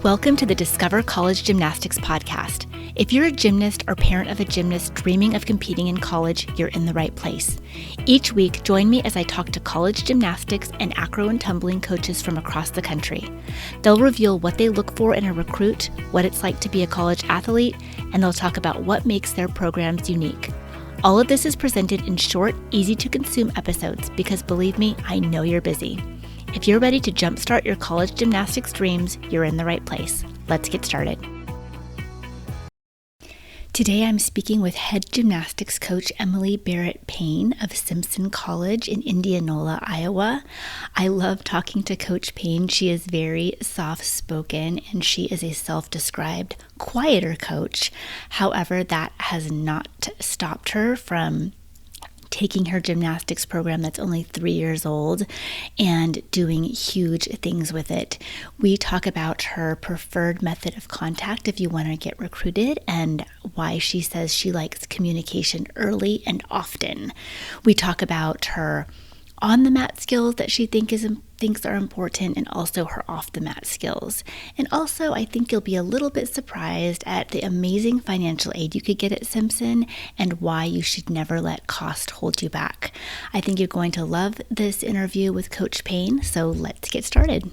Welcome to the Discover College Gymnastics podcast. If you're a gymnast or parent of a gymnast dreaming of competing in college, you're in the right place. Each week, join me as I talk to college gymnastics and acro and tumbling coaches from across the country. They'll reveal what they look for in a recruit, what it's like to be a college athlete, and they'll talk about what makes their programs unique. All of this is presented in short, easy-to-consume episodes because believe me, I know you're busy. If you're ready to jumpstart your college gymnastics dreams, you're in the right place. Let's get started. Today I'm speaking with head gymnastics coach Emily Barrett Payne of Simpson College in Indianola, Iowa. I love talking to Coach Payne. She is very soft-spoken and she is a self-described quieter coach. However, that has not stopped her from taking her gymnastics program that's only 3 years old and doing huge things with it. We talk about her preferred method of contact if you want to get recruited and why she says she likes communication early and often. We talk about her on the mat skills that she thinks are important and also her off the mat skills. And also, I think you'll be a little bit surprised at the amazing financial aid you could get at Simpson and why you should never let cost hold you back. I think you're going to love this interview with Coach Payne, so let's get started.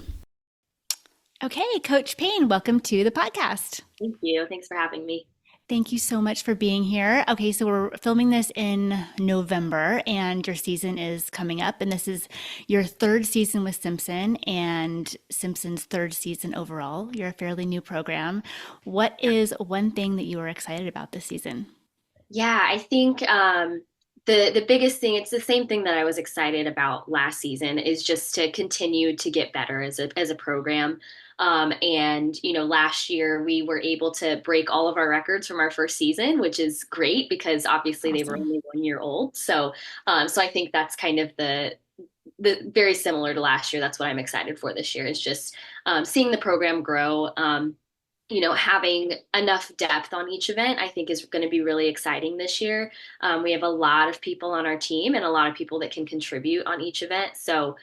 Okay, Coach Payne, welcome to the podcast. Thank you. Thanks for having me. Thank you so much for being here. Okay, so we're filming this in November and your season is coming up, and this is your third season with Simpson and Simpson's third season overall. You're a fairly new program. What is one thing that you are excited about this season? Yeah, I think the biggest thing, it's the same thing that I was excited about last season, is just to continue to get better as a program. And last year we were able to break all of our records from our first season, which is great because obviously they were Awesome. only 1 year old. So I think that's kind of the very similar to last year. That's what I'm excited for this year is just seeing the program grow. Having enough depth on each event, I think is going to be really exciting this year. We have a lot of people on our team and a lot of people that can contribute on each event. So,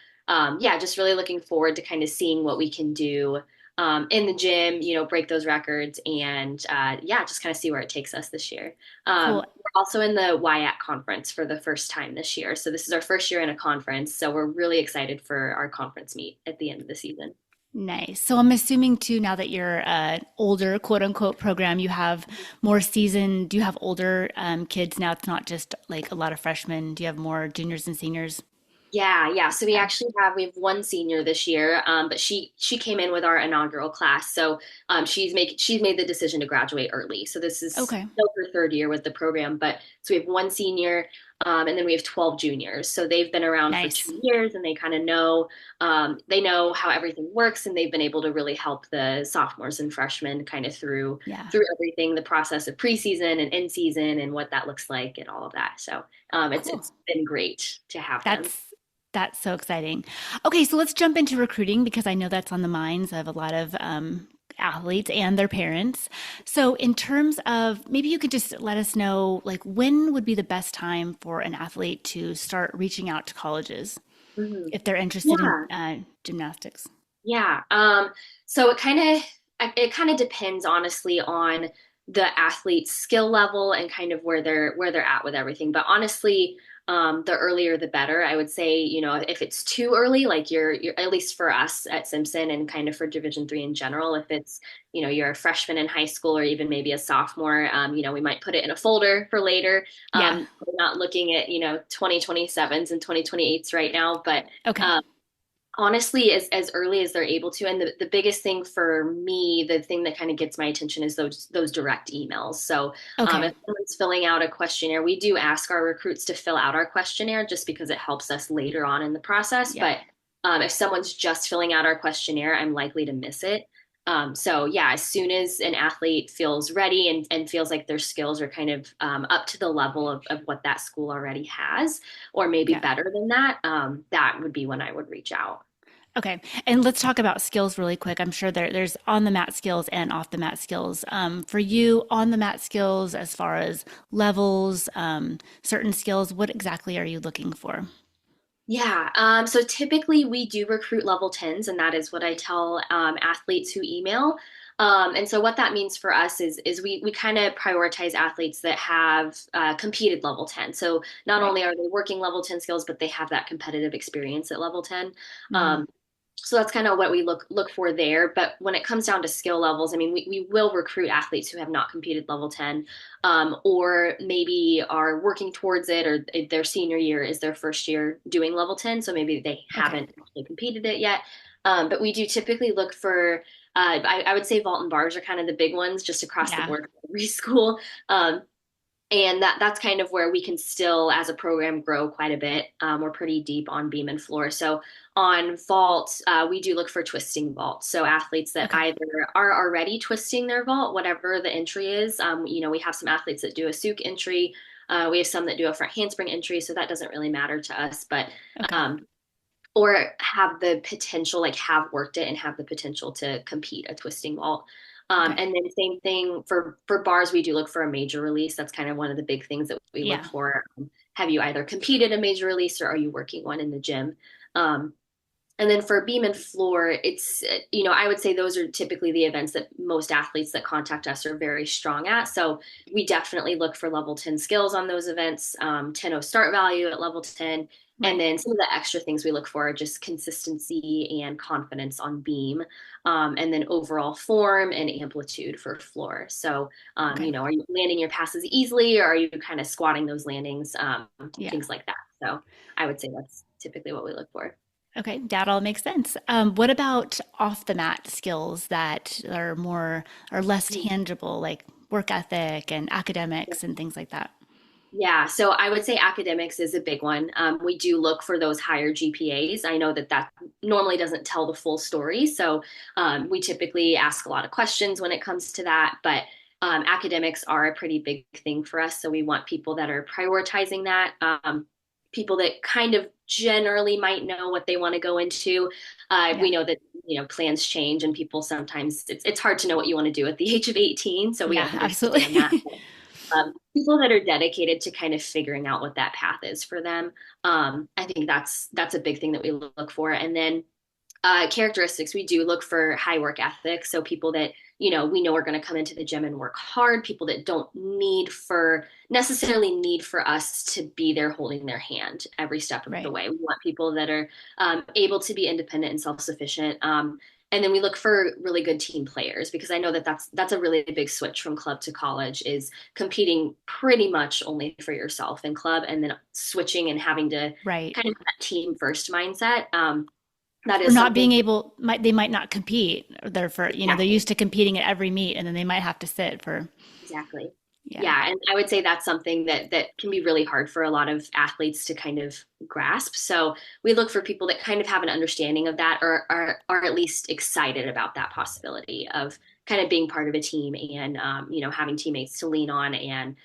just really looking forward to kind of seeing what we can do in the gym, break those records and, just kind of see where it takes us this year. Cool. We're also in the WIAC conference for the first time this year. So this is our first year in a conference. So we're really excited for our conference meet at the end of the season. Nice. So I'm assuming too, now that you're an older quote unquote program, you have more season. Do you have older kids now? It's not just like a lot of freshmen. Do you have more juniors and seniors? Yeah. So Yeah. we have one senior this year, but she came in with our inaugural class. So she's made the decision to graduate early. So this is Okay. still her third year with the program, but so we have one senior, and then we have 12 juniors. So they've been around for Nice. 2 years, and they kind of know they know how everything works, and they've been able to really help the sophomores and freshmen kind of through Yeah. everything, the process of preseason and in season, and what that looks like, and all of that. So Cool. it's been great to have them. That's that's so exciting. Okay, so let's jump into recruiting because I know that's on the minds of a lot of athletes and their parents. So, in terms of maybe you could just let us know, like, when would be the best time for an athlete to start reaching out to colleges Mhm. if they're interested in Yeah, gymnastics? yeah. So it kind of depends honestly on the athlete's skill level and kind of where they're at with everything. But honestly, the earlier the better. I would say, if it's too early, like you're at least for us at Simpson and kind of for Division 3 in general, if it's you're a freshman in high school or even maybe a sophomore, we might put it in a folder for later. Yeah. We're not looking at 2027s and 2028s right now, but Okay. um, honestly as early as they're able to. And the biggest thing for me, the thing that kind of gets my attention is those direct emails. So Okay. if someone's filling out a questionnaire, we do ask our recruits to fill out our questionnaire just because it helps us later on in the process. Yeah. But if someone's just filling out our questionnaire, I'm likely to miss it. So yeah, as soon as an athlete feels ready and feels like their skills are kind of up to the level of what that school already has, or maybe Yeah. better than that, that would be when I would reach out. Okay, and let's talk about skills really quick. I'm sure there's on the mat skills and off the mat skills. For you, on the mat skills, as far as levels, certain skills, what exactly are you looking for? Yeah. So typically we do recruit level 10s, and that is what I tell athletes who email. And so what that means for us is we kind of prioritize athletes that have competed level 10. So not Right. only are they working level 10 skills, but they have that competitive experience at level 10. Hmm. Um, so that's kind of what we look for there. But when it comes down to skill levels, I mean, we will recruit athletes who have not competed level 10, or maybe are working towards it, or their senior year is their first year doing level 10. So maybe they Okay. haven't actually competed it yet. But we do typically look for, I would say vault and bars are kind of the big ones just across the Yeah. board for every school. And that's kind of where we can still, as a program, grow quite a bit. We're pretty deep on beam and floor. So on vault, we do look for twisting vault. So athletes that Okay. either are already twisting their vault, whatever the entry is. We have some athletes that do a Souk entry. We have some that do a front handspring entry. So that doesn't really matter to us. But Okay. um, or have the potential, like have worked it and have the potential to compete a twisting vault. Okay. And then same thing for bars, we do look for a major release. That's kind of one of the big things that we look Yeah. for. Have you either competed a major release or are you working one in the gym? Um, and then for beam and floor, I would say those are typically the events that most athletes that contact us are very strong at. So we definitely look for level 10 skills on those events, 10 start value at level 10. And Right. then some of the extra things we look for are just consistency and confidence on beam, and then overall form and amplitude for floor. So, Okay. are you landing your passes easily, or are you kind of squatting those landings, Yeah. things like that. So I would say that's typically what we look for. Okay, that all makes sense. What about off the mat skills that are more or less tangible, like work ethic and academics and things like that? Yeah, so I would say academics is a big one. We do look for those higher GPAs. I know that that normally doesn't tell the full story. So we typically ask a lot of questions when it comes to that. But academics are a pretty big thing for us. So we want people that are prioritizing that, people that kind of generally might know what they want to go into. Yeah. We know that plans change and people sometimes it's hard to know what you want to do at the age of 18. So we Yeah, understand that. absolutely. People that are dedicated to kind of figuring out what that path is for them. I think that's a big thing that we look for. And then characteristics, we do look for high work ethic. So people that we know are going to come into the gym and work hard. People that don't necessarily need for us to be there holding their hand every step of the Right. way. We want people that are able to be independent and self-sufficient. And then we look for really good team players because I know that that's a really big switch from club to college is competing pretty much only for yourself in club and then switching and having to Right. kind of have that team first mindset. That Or is not something being able, they might not compete. They're they're exactly. used to competing at every meet and then they might have to sit for, Exactly. yeah. Yeah, and I would say that's something that can be really hard for a lot of athletes to kind of grasp. So we look for people that kind of have an understanding of that or are at least excited about that possibility of kind of being part of a team and having teammates to lean on and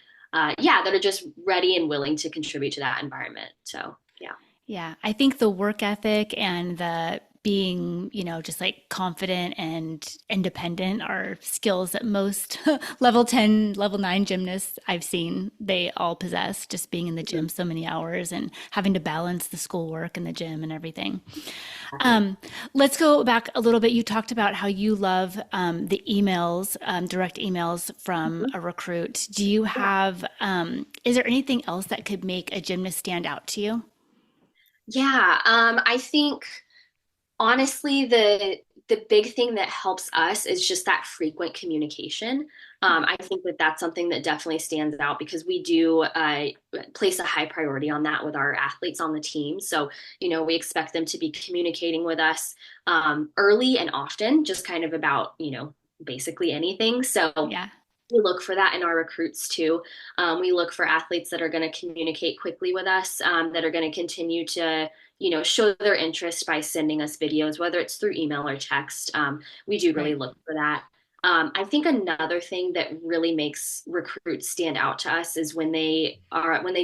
yeah, that are just ready and willing to contribute to that environment. So yeah. Yeah, I think the work ethic and the being, just like confident and independent are skills that most level 10, level 9 gymnasts I've seen, they all possess, just being in the Mhm. gym so many hours and having to balance the schoolwork and the gym and everything. Exactly. Um, let's go back a little bit. You talked about how you love the emails, direct emails from Mhm. a recruit. Do you Yeah. have, is there anything else that could make a gymnast stand out to you? Yeah, I think honestly, the big thing that helps us is just that frequent communication. I think that that's something that definitely stands out because we do place a high priority on that with our athletes on the team. So, we expect them to be communicating with us early and often, just kind of about, basically anything. So, Yeah, we look for that in our recruits too. We look for athletes that are going to communicate quickly with us, that are going to continue to, show their interest by sending us videos, whether it's through email or text. We do really right. look for that. I think another thing that really makes recruits stand out to us is when they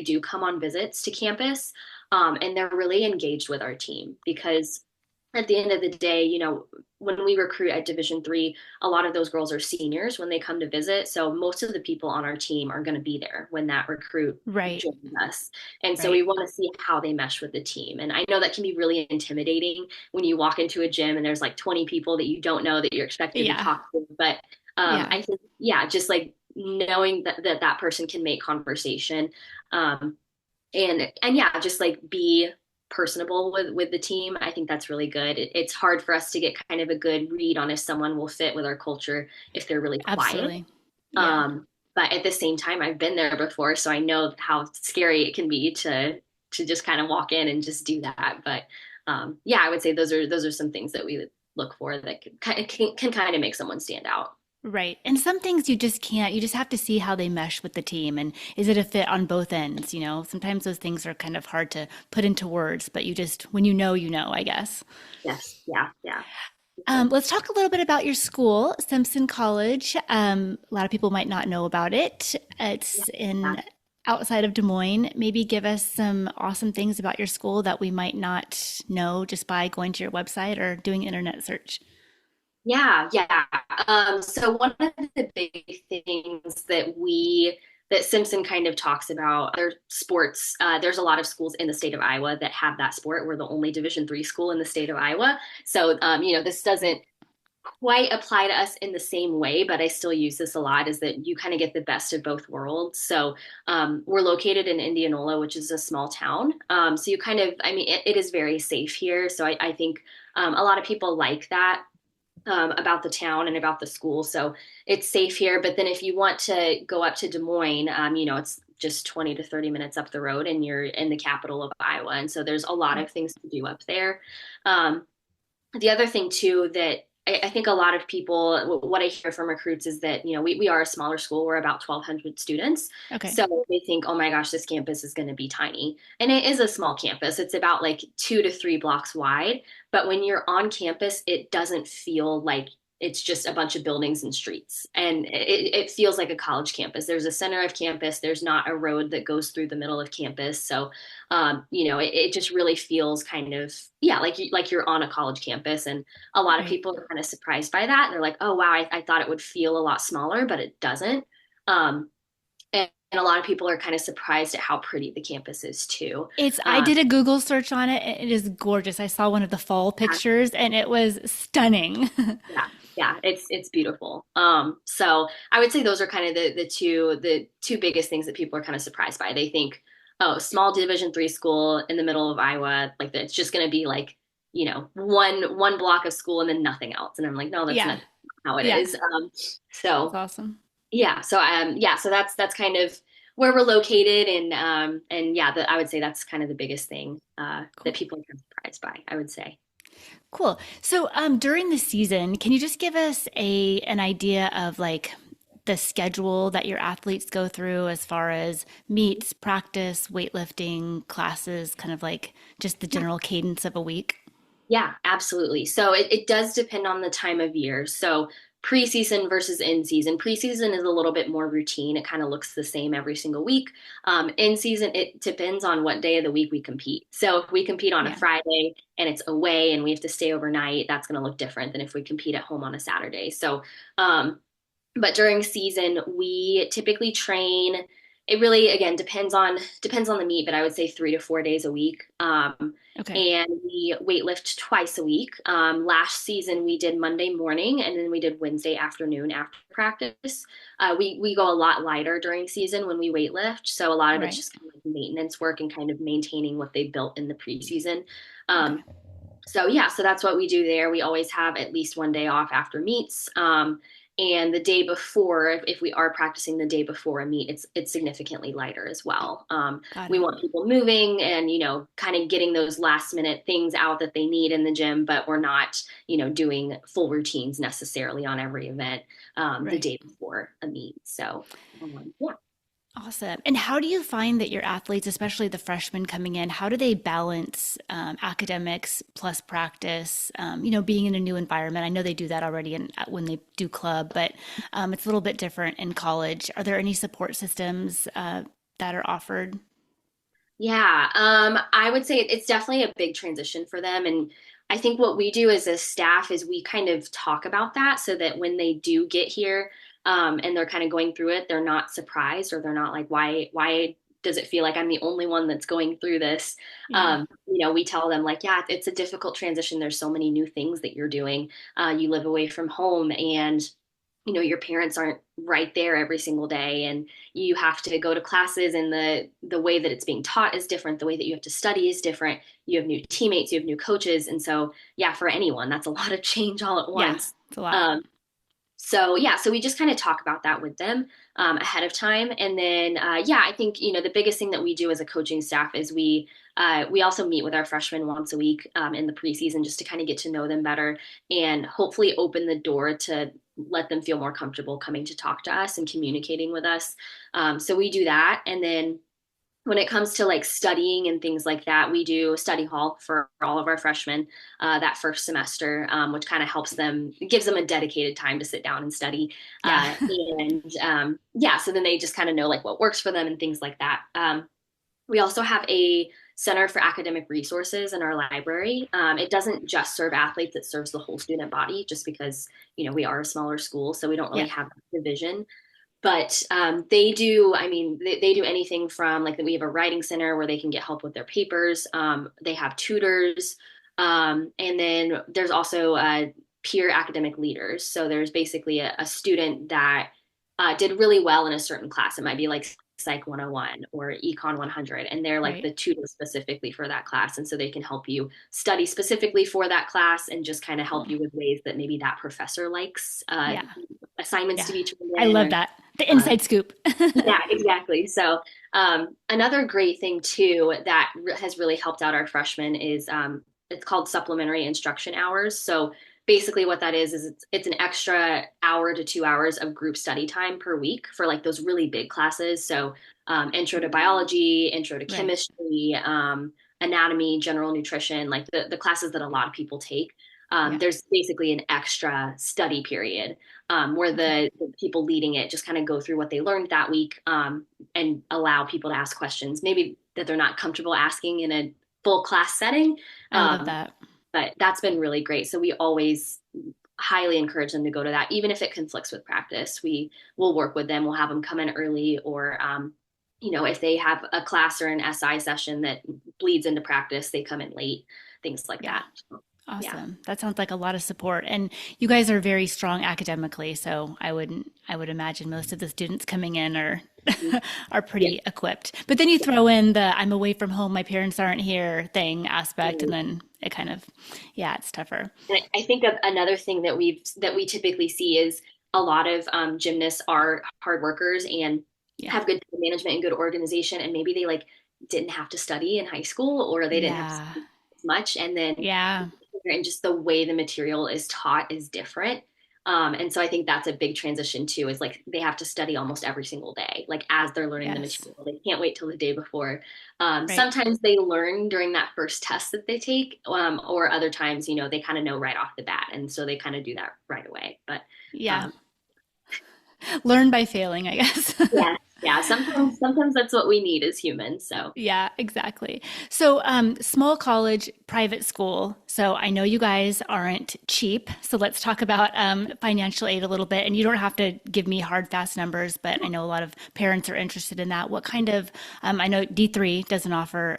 do come on visits to campus, and they're really engaged with our team because at the end of the day, when we recruit at Division 3, a lot of those girls are seniors when they come to visit. So most of the people on our team are going to be there when that recruit Right. joins us. And so we Right. want to see how they mesh with the team. And I know that can be really intimidating when you walk into a gym and there's like 20 people that you don't know that you're expected to Yeah. talk to. But Yeah. I think, yeah, just like knowing that person can make conversation. Um, and yeah, just like be personable with the team. I think that's really good. It's hard for us to get kind of a good read on if someone will fit with our culture if they're really quiet. Absolutely. Yeah. um but at the same time, I've been there before, so I know how scary it can be to just kind of walk in and just do that. But yeah, I would say those are some things that we would look for that can kind of make someone stand out. Right. And some things you just can't, you just have to see how they mesh with the team and is it a fit on both ends, you know? Sometimes those things are kind of hard to put into words, but you just, when you know, I guess. Yes, yeah, yeah, for sure. Let's talk a little bit about your school, Simpson College. A lot of people might not know about it. Yeah, It's yeah. in outside of Des Moines. Maybe give us some awesome things about your school that we might not know just by going to your website or doing an internet search. Yeah, yeah. So one of the big things that Simpson kind of talks about are sports. There's a lot of schools in the state of Iowa that have that sport. We're the only Division 3 school in the state of Iowa. So this doesn't quite apply to us in the same way, but I still use this a lot, is that you kind of get the best of both worlds. So we're located in Indianola, which is a small town. So you kind of, I mean, it is very safe here. So I think a lot of people like that about the town and about the school. So it's safe here. But then if you want to go up to Des Moines, it's just 20 to 30 minutes up the road and you're in the capital of Iowa. And so there's a lot of things to do up there. Um, the other thing too that I think a lot of people, what I hear from recruits is that, we are a smaller school. We're about 1,200 students. Okay. So they think, oh my gosh, this campus is going to be tiny. And it is a small campus. It's about like 2 to 3 blocks wide. But when you're on campus, it doesn't feel like it's just a bunch of buildings and streets. And it feels like a college campus. There's a center of campus. There's not a road that goes through the middle of campus. So it just really feels kind of, yeah, like you're on a college campus. And a lot of Right. people are kind of surprised by that. They're like, oh, wow, I thought it would feel a lot smaller, but it doesn't. Um, and a lot of people are kind of surprised at how pretty the campus is too. I Um, did a Google search on it. It is gorgeous. I saw one of the fall yeah, pictures and it was stunning. yeah, yeah, it's beautiful. So I would say those are kind of the two biggest things that people are kind of surprised by. They think, oh, small Division 3 school in the middle of Iowa, like that it's just going to be like, one block of school and then nothing else. And I'm like, no, that's Yeah. not how it Yeah. is. That's So awesome. so that's kind of where we're located, and yeah, I would say that's kind of the biggest thing that Cool. people are kind of surprised by, I would say. Cool. So, during the season, can you just give us an idea of like the schedule that your athletes go through as far as meets, practice, weightlifting, classes, kind of like just the Yeah. general cadence of a week? Yeah, absolutely. So it does depend on the time of year. So preseason versus in season. Preseason is a little bit more routine. It kind of looks the same every single week. In season, it depends on what day of the week we compete. So if we compete on a Yeah. Friday and it's away and we have to stay overnight, that's going to look different than if we compete at home on a Saturday. So um, but during season we typically train. It really, again, depends on the meet, but I would say 3 to 4 days a week. Okay. And we weightlift twice a week. Last season we did Monday morning and then we did Wednesday afternoon after practice. We go a lot lighter during season when we weightlift, so a lot of it's Right. just kind of like maintenance work and kind of maintaining what they built in the preseason. Okay. So yeah, so that's what we do there. We always have at least one day off after meets. And the day before, if we are practicing the day before a meet, it's significantly lighter as well. Got We it. want people moving and kind of getting those last minute things out that they need in the gym, but we're not doing full routines necessarily on every event the Right. day before a meet. So yeah. Awesome. And how do you find that your athletes, especially the freshmen coming in, how do they balance academics plus practice? Being in a new environment. I know they do that already when they do club, but it's a little bit different in college. Are there any support systems that are offered? Yeah, I would say it's definitely a big transition for them. And I think what we do as a staff is we kind of talk about that so that when they do get here, and they're kind of going through it, they're not surprised or they're not like, why does it feel like I'm the only one that's going through this? Yeah. We tell them like, yeah, it's a difficult transition. There's so many new things that you're doing. You live away from home and your parents aren't right there every single day, and you have to go to classes, and the way that it's being taught is different. The way that you have to study is different. You have new teammates, you have new coaches. And so, yeah, for anyone, that's a lot of change all at Yeah. once. It's a lot. So yeah, so we just kind of talk about that with them ahead of time, and then yeah, I think the biggest thing that we do as a coaching staff is we also meet with our freshmen once a week in the preseason just to kind of get to know them better and hopefully open the door to let them feel more comfortable coming to talk to us and communicating with us. So we do that, and then when it comes to like studying and things like that, we do study hall for all of our freshmen that first semester, which kind of helps them, gives them a dedicated time to sit down and study. Yeah. And yeah, so then they just kind of know like what works for them and things like that. We also have a Center for Academic Resources in our library. It doesn't just serve athletes, it serves the whole student body just because, we are a smaller school, so we don't really Yeah. have a division. But they do, I mean, they do anything from like we have a writing center where they can get help with their papers. They have tutors. And then there's also peer academic leaders. So there's basically a student that did really well in a certain class. It might be like Psych 101 or Econ 100. And they're like Right. the tutor specifically for that class. And so they can help you study specifically for that class and just kind of help Cool. you with ways that maybe that professor likes Yeah. assignments Yeah. to be turned I in love or that. The um, inside scoop. yeah, exactly. So another great thing too that has really helped out our freshmen is it's called supplementary instruction hours. So basically what that is it's an extra hour to 2 hours of group study time per week for like those really big classes. So intro to biology, intro to Right. chemistry, anatomy, general nutrition, like the classes that a lot of people take. Yeah. There's basically an extra study period where Okay. the people leading it just kind of go through what they learned that week and allow people to ask questions, maybe that they're not comfortable asking in a full class setting. I love Um, that. but that's been really great. So we always highly encourage them to go to that, even if it conflicts with practice. We will work with them. We'll have them come in early, or if they have a class or an SI session that bleeds into practice, they come in late, things like Yeah. that. So, yeah. Awesome. That sounds like a lot of support. And you guys are very strong academically, so I would imagine most of the students coming in are Mhm. are Yeah. pretty equipped. But then you throw in the I'm away from home, my parents aren't here thing aspect, and then it kind of yeah, it's tougher. And I think of another thing that we typically see is a lot of gymnasts are hard workers and Yeah. have good management and good organization, and maybe they like didn't have to study in high school or they didn't have to Yeah. study as much, and then Yeah. and just the way the material is taught is different. And so I think that's a big transition too, is like they have to study almost every single day, like as they're learning the Yes. material. They can't wait till the day before. Right. Sometimes they learn during that first test that they take, or other times, they kind of know right off the bat. And so they kind of do that right away. But Yeah. um, Learn by failing, I guess. yeah, yeah, sometimes that's what we need as humans. So Yeah, exactly. So, small college, private school. So, I know you guys aren't cheap. So, let's talk about financial aid a little bit. And you don't have to give me hard, fast numbers, but I know a lot of parents are interested in that. What kind of, I know D3 doesn't offer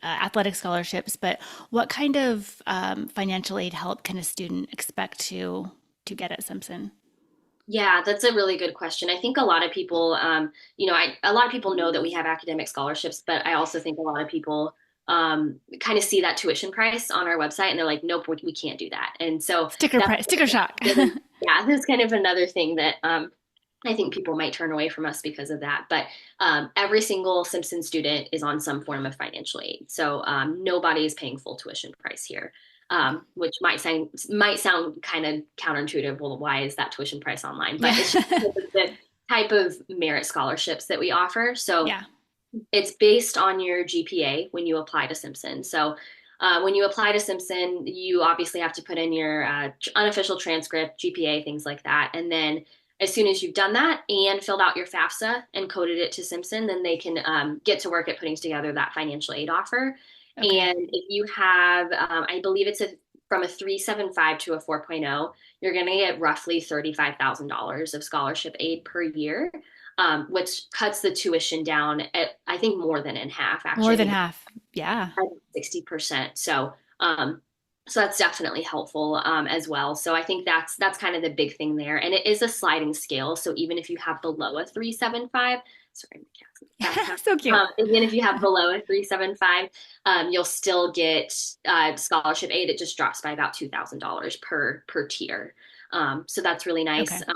athletic scholarships, but what kind of financial aid help can a student expect to get at Simpson? yeah, that's a really good question. I think a lot of people, a lot of people know that we have academic scholarships, but I also think a lot of people kind of see that tuition price on our website and they're like, nope, we can't do that. And so Sticker that's, price, sticker shock. yeah, that's kind of another thing that I think people might turn away from us because of that. But every single Simpson student is on some form of financial aid. So nobody is paying full tuition price here. Which might sound kind of counterintuitive. Well, why is that tuition price online? But Yeah. it's just because of the type of merit scholarships that we offer. So Yeah. it's based on your GPA when you apply to Simpson. So when you apply to Simpson, you obviously have to put in your unofficial transcript, GPA, things like that. And then as soon as you've done that and filled out your FAFSA and coded it to Simpson, then they can get to work at putting together that financial aid offer. Okay. And if you have, I believe it's from a 3.75 to a 4.0, you're going to get roughly $35,000 of scholarship aid per year, which cuts the tuition down at, I think, more than in half, More actually. I than think half. Yeah. 60%. So that's definitely helpful as well. So I think that's kind of the big thing there, and it is a sliding scale. So even if you have below a 3.75, sorry, my cat's in the background. So cute. Even if you have below a 3.75, you'll still get scholarship aid. It just drops by about $2,000 per tier. So that's really nice. Okay.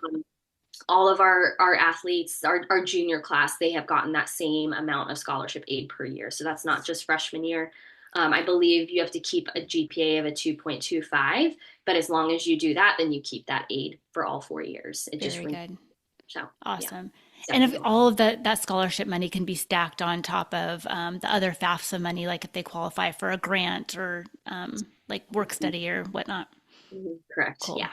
All of our athletes, our junior class, they have gotten that same amount of scholarship aid per year. So that's not just freshman year. I believe you have to keep a GPA of a 2.25, but as long as you do that, then you keep that aid for all 4 years. It just Very good. so yeah, Awesome. it's And if definitely all of that scholarship money can be stacked on top of the other FAFSA money, like if they qualify for a grant or like work study or whatnot. correct. Cool. Yeah.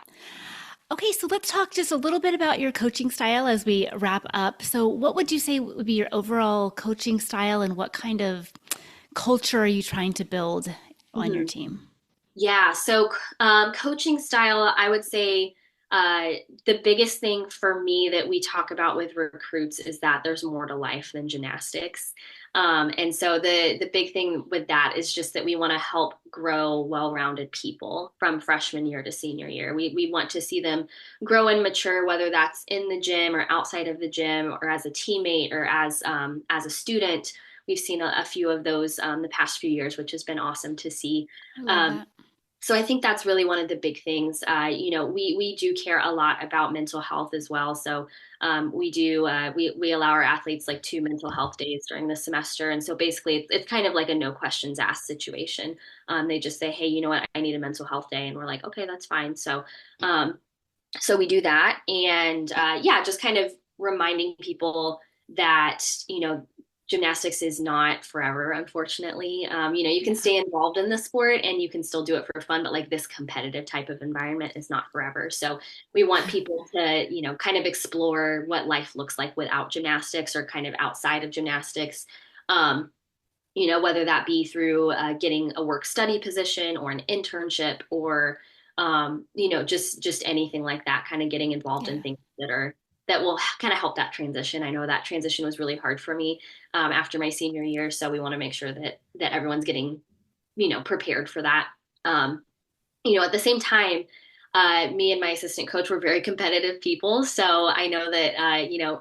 Okay, so let's talk just a little bit about your coaching style as we wrap up. So, what would you say would be your overall coaching style, and what kind of culture are you trying to build on your Mhm. team? Yeah, so coaching style, I would say uh, the biggest thing for me that we talk about with recruits is that there's more to life than gymnastics. And so the big thing with that is just that we want to help grow well-rounded people from freshman year to senior year. We want to see them grow and mature, whether that's in the gym or outside of the gym, or as a teammate or as a student. We've seen a few of those the past few years, which has been awesome to see. I love Um, that. so I think that's really one of the big things. We do care a lot about mental health as well. So we allow our athletes like 2 mental health days during the semester, and so basically it's kind of like a no questions asked situation. They just say, hey, you know what, I need a mental health day, and we're like, okay, that's fine. Um, so we do that, and yeah, just kind of reminding people that gymnastics is not forever, unfortunately. You can Yeah. stay involved in the sport and you can still do it for fun, but like this competitive type of environment is not forever. So we want people to kind of explore what life looks like without gymnastics, or kind of outside of gymnastics. um, whether that be through getting a work study position or an internship, or just anything like that, kind of getting involved in Yeah. things that will kind of help that transition. I know that transition was really hard for me after my senior year, so we want to make sure that everyone's getting prepared for that. um, at the same time, me and my assistant coach were very competitive people. So I know that,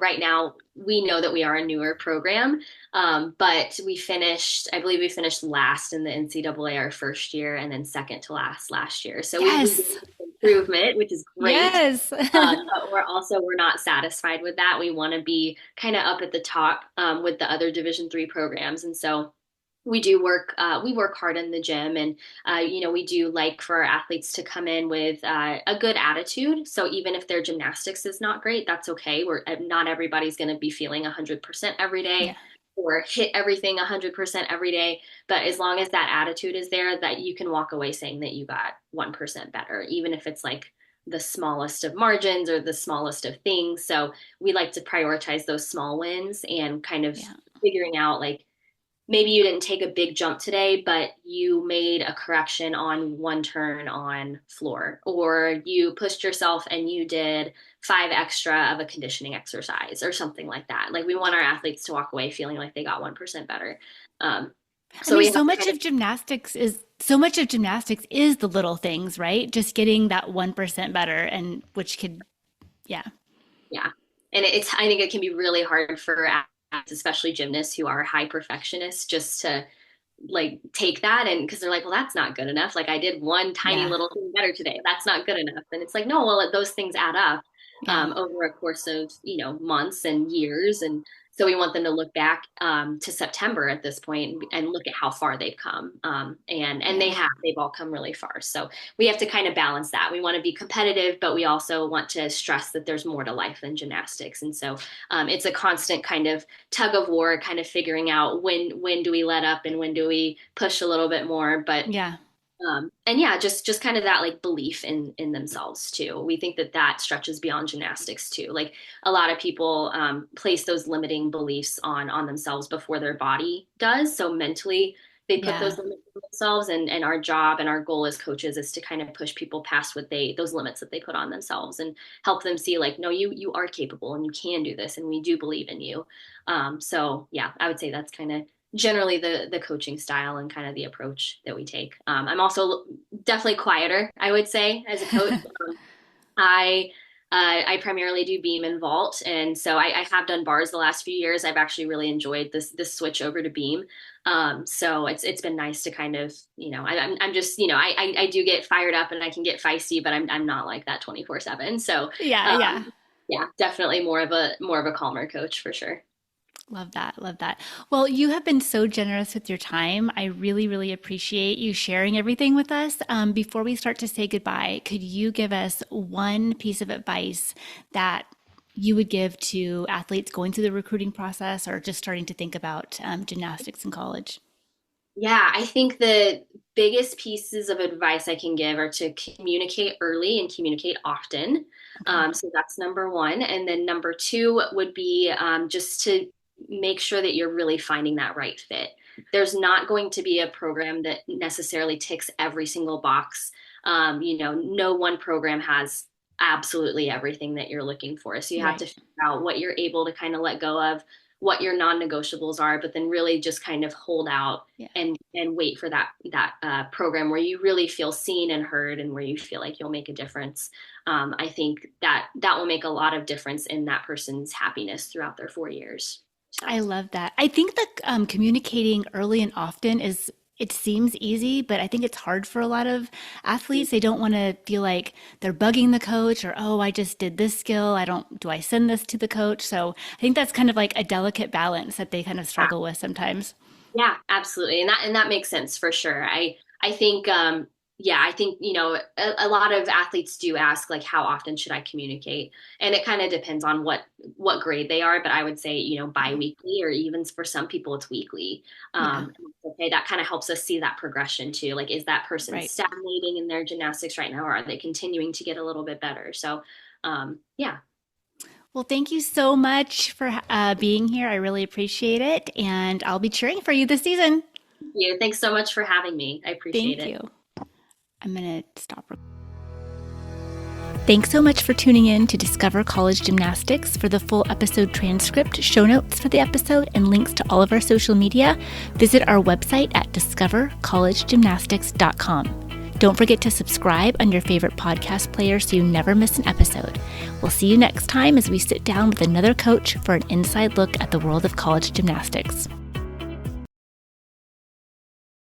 right now we know that we are a newer program, but I believe we finished last in the NCAA our first year, and then second to last year. So we did Yes. improvement, which is great. Yes. But we're not satisfied with that. We want to be kind of up at the top with the other Division III programs, and so we work hard in the gym, and we do like for our athletes to come in with a good attitude. So even if their gymnastics is not great, that's okay. We're not everybody's going to be feeling 100% every day Yeah. or hit everything 100% every day, but as long as that attitude is there, that you can walk away saying that you got 1% better, even if it's like the smallest of margins or the smallest of things. So we like to prioritize those small wins, and kind of Yeah. figuring out, like, maybe you didn't take a big jump today, but you made a correction on one turn on floor, or you pushed yourself and you did 5 extra of a conditioning exercise or something like that. Like, we want our athletes to walk away feeling like they got 1% better. Um, I so mean, we have to kind of, so much of gymnastics is the little things, right? Just getting that 1% better, and which could, yeah. yeah. And I think it can be really hard for athletes, especially gymnasts who are high perfectionists, just to like take that, and because they're like, well, that's not good enough. Like, I did one tiny Yeah. little thing better today. That's not good enough. And it's like, no, well, those things add up Yeah. over a course of, months and years. And so we want them to look back to September at this point and look at how far they've come. And Yeah. they've all come really far. So we have to kind of balance that. We want to be competitive, but we also want to stress that there's more to life than gymnastics. And so it's a constant kind of tug of war, kind of figuring out when do we let up and when do we push a little bit more. But Yeah. and yeah, just kind of that like belief in themselves too. We think that stretches beyond gymnastics too. Like, a lot of people place those limiting beliefs on themselves before their body does. So mentally, they put Yeah. those limits on themselves, and our job and our goal as coaches is to kind of push people past those limits that they put on themselves and help them see like, no, you are capable and you can do this and we do believe in you. So yeah, I would say that's kind of generally the coaching style and kind of the approach that we take. I'm also definitely quieter, I would say, as a coach. I I primarily do beam and vault, and so I have done bars the last few years. I've actually really enjoyed this switch over to beam. So it's been nice to kind of, I'm just, I do get fired up and I can get feisty, but I'm not like that 24/7. So Yeah, yeah. yeah, definitely more of a calmer coach for sure. Love that. Love that. Well, you have been so generous with your time. I really, really appreciate you sharing everything with us. Before we start to say goodbye, could you give us one piece of advice that you would give to athletes going through the recruiting process or just starting to think about gymnastics in college? Yeah, I think the biggest pieces of advice I can give are to communicate early and communicate often. Okay. So that's number one. And then number two would be just to make sure that you're really finding that right fit. There's not going to be a program that necessarily ticks every single box. No one program has absolutely everything that you're looking for. So you have Right. to figure out what you're able to kind of let go of, what your non-negotiables are, but then really just kind of hold out Yeah. and wait for that program where you really feel seen and heard and where you feel like you'll make a difference. I think that will make a lot of difference in that person's happiness throughout their 4 years. So I love that. I think that communicating early and often it seems easy, but I think it's hard for a lot of athletes. They don't want to feel like they're bugging the coach or, oh, I just did this skill. Do I send this to the coach? So I think that's kind of like a delicate balance that they kind of yeah. struggle with sometimes. Yeah, absolutely. And that makes sense for sure. I think yeah, I think, a lot of athletes do ask like how often should I communicate? And it kind of depends on what grade they are, but I would say, Okay. biweekly, or even for some people it's weekly. Yeah, Okay, that kind of helps us see that progression too. Like, is that person right. stagnating in their gymnastics right now, or are they continuing to get a little bit better? So yeah. Well, thank you so much for being here. I really appreciate it. And I'll be cheering for you this season. Thank you. Thanks so much for having me. I appreciate Thank it. you. I'm going to stop. Thanks so much for tuning in to Discover College Gymnastics. For the full episode transcript, show notes for the episode, and links to all of our social media, visit our website at discovercollegegymnastics.com. Don't forget to subscribe on your favorite podcast player so you never miss an episode. We'll see you next time as we sit down with another coach for an inside look at the world of college gymnastics.